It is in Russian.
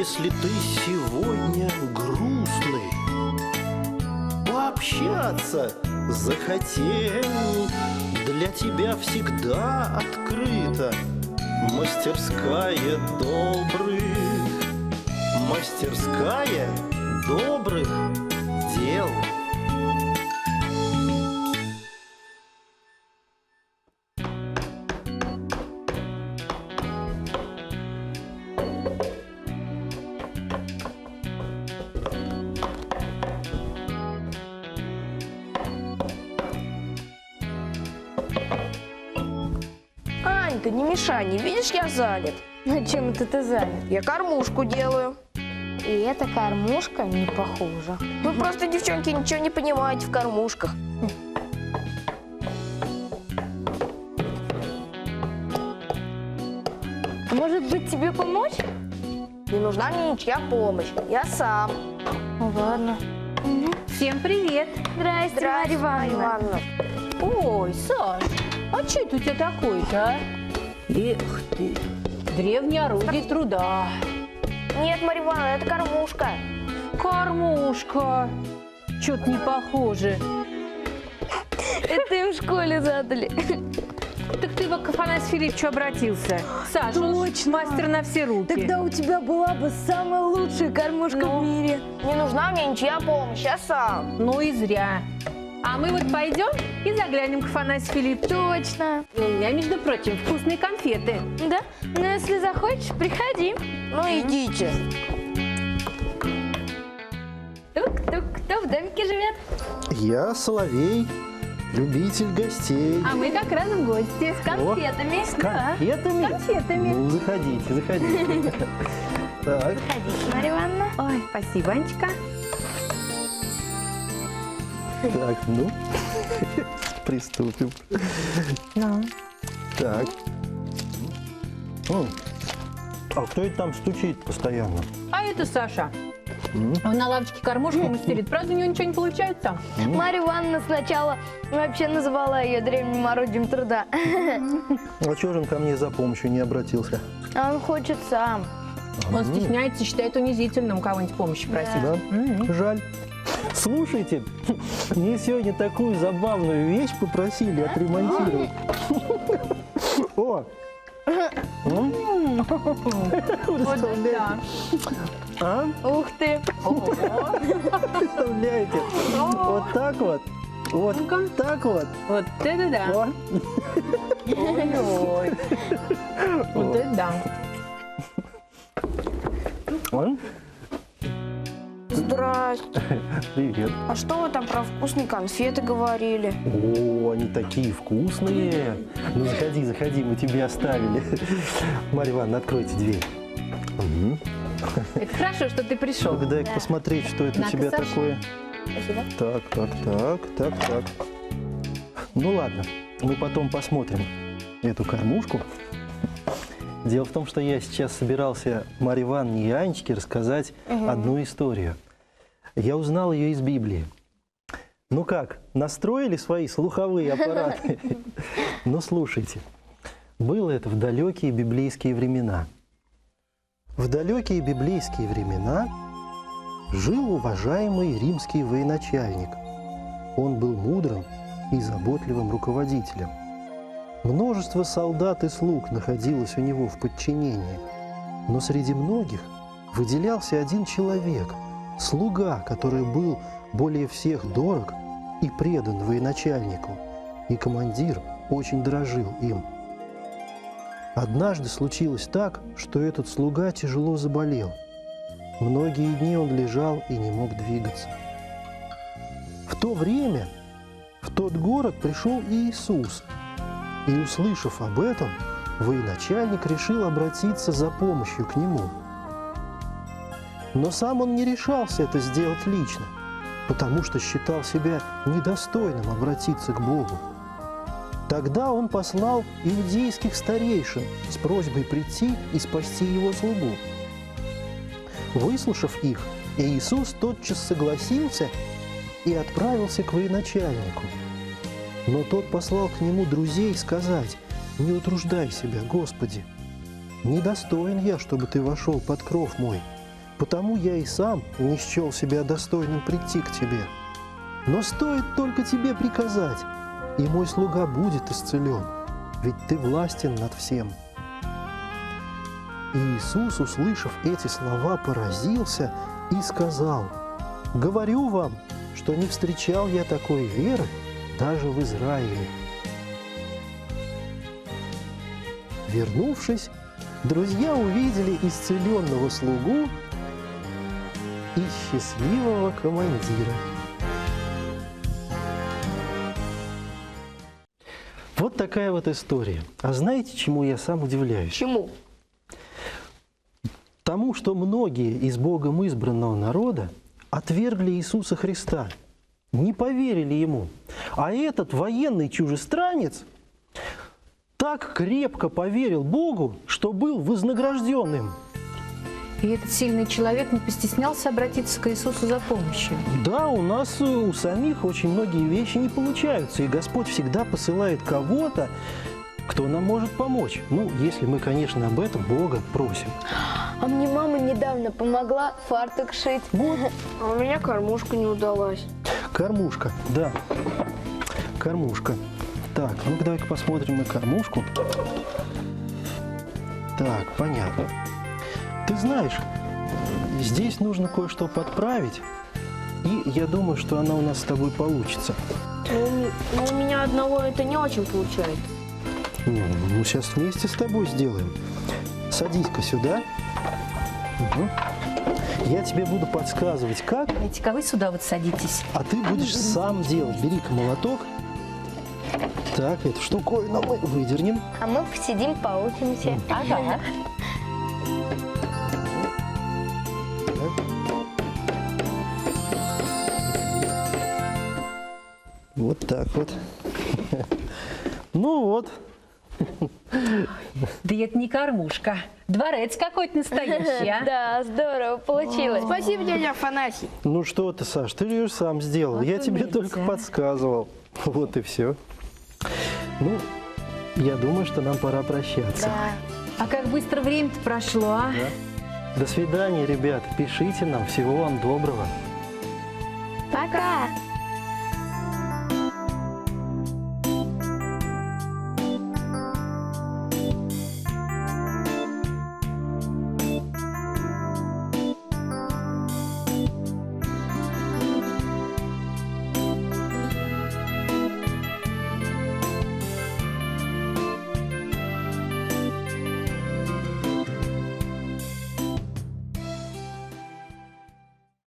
Если ты сегодня грустный, пообщаться захотел, для тебя всегда открыта мастерская добрых, мастерская добрых дел. Анька, не мешай, не видишь, я занят. А чем это ты занят? Я кормушку делаю. И эта кормушка не похожа. Вы просто, девчонки, ничего не понимаете в кормушках. Может быть, тебе помочь? Не нужна мне ничья помощь. Я сам. Ну, ладно. Всем привет! Здрасте, Марья Ивановна. Ой, Саш, а что это у тебя такое-то, а? Эх ты, древнее орудие труда. Нет, Марья Ивановна, это кормушка. Кормушка. Что-то не похоже. Это им в школе задали. Так ты к Афанасию Филипповичу обратился. Саша, он мастер на все руки. Тогда у тебя была бы самая лучшая кормушка в мире. Не нужна мне ничья помощь, я сам. Ну и зря. А мы вот пойдем и заглянем к Афанасию Филипповичу. Точно. У меня, между прочим, вкусные конфеты. Да? Ну, если захочешь, приходи. Ну идите. Тук-тук, кто в домике живет? Я Соловей, любитель гостей. А мы как раз в гости. С конфетами. С конфетами? С конфетами. Ну, заходите, заходите. Так, Заходите, Марья Ивановна. Ой, спасибо, Анечка. так, ну, приступим. Ну. Так. А кто это там стучит постоянно? А это Саша. Он на лавочке кормушку мастерит. Правда, у него ничего не получается. Марья Ивановна сначала вообще называла ее древним орудием труда. А чего же он ко мне за помощью не обратился? А он хочет сам. Он стесняется, считает унизительным у кого-нибудь помощи просить. Да? Жаль. Слушайте, мне сегодня такую забавную вещь попросили отремонтировать. О! Представляете? А? Ух ты. Представляете? Вот так вот. Вот так вот. Вот это да. О. Ой-ой. Вот это да. О. Здрасте. Привет. А что вы там про вкусные конфеты говорили? О, они такие вкусные. Ну, заходи, заходи, мы тебе оставили. Марья Ивановна, откройте дверь. Это хорошо, что ты пришел. Ну, дай посмотреть, что это у На-ка, тебя Саша. такое. Спасибо. Так. Ну ладно, мы потом посмотрим эту кормушку. Дело в том, что я сейчас собирался Марье Ивановне и Анечке рассказать одну историю. Я узнал ее из Библии. Ну как, настроили свои слуховые аппараты? Ну слушайте, было это в далекие библейские времена. В далекие библейские времена жил уважаемый римский военачальник. Он был мудрым и заботливым руководителем. Множество солдат и слуг находилось у него в подчинении, но среди многих выделялся один человек, слуга, который был более всех дорог и предан военачальнику, и командир очень дорожил им. Однажды случилось так, что этот слуга тяжело заболел. Многие дни он лежал и не мог двигаться. В то время в тот город пришел Иисус, и, услышав об этом, военачальник решил обратиться за помощью к нему. Но сам он не решался это сделать лично, потому что считал себя недостойным обратиться к Богу. Тогда он послал иудейских старейшин с просьбой прийти и спасти его слугу. Выслушав их, Иисус тотчас согласился и отправился к военачальнику. Но тот послал к нему друзей сказать: «Не утруждай себя, Господи, недостоин я, чтобы ты вошел под кров мой. потому я и сам не счел себя достойным прийти к тебе. Но стоит только тебе приказать, и мой слуга будет исцелен, ведь ты властен над всем». И Иисус, услышав эти слова, поразился и сказал: «Говорю вам, что не встречал я такой веры даже в Израиле». Вернувшись, друзья увидели исцеленного слугу и счастливого командира. Вот такая вот история. А знаете, чему я сам удивляюсь? Чему? Тому, что многие из Богом избранного народа отвергли Иисуса Христа, не поверили Ему. А этот военный чужестранец так крепко поверил Богу, что был вознагражден им. И этот сильный человек не постеснялся обратиться к Иисусу за помощью. Да, у нас у самих очень многие вещи не получаются, и Господь всегда посылает кого-то, кто нам может помочь. Ну, если мы, конечно, об этом Бога просим. А мне мама недавно помогла фартук шить. Вот, А у меня кормушка не удалась. кормушка, да, кормушка. Так, ну-ка давай-ка посмотрим на кормушку. Так, понятно. Ты знаешь, здесь нужно кое-что подправить, и я думаю, что она у нас с тобой получится. Но у меня одного это не очень получается. Ну, мы сейчас вместе с тобой сделаем. Садись-ка сюда. Угу. Я тебе буду подсказывать, как, Эти-ка вы сюда вот садитесь. а ты будешь сам делать. Бери-ка молоток. Так, эту штуковину мы выдернем. А мы посидим, поучимся. Ага. Вот так вот. Ну вот. Да это не кормушка. Дворец какой-то настоящий, а? Да, здорово получилось. Спасибо, дядя Афанасий. Ну что ты, Саш, ты же сам сделал. Вот Я тебе умница. только подсказывал. Вот и все. Ну, я думаю, что нам пора прощаться. Да. А как быстро время-то прошло, а? До свидания, ребята. Пишите нам. Всего вам доброго. Пока.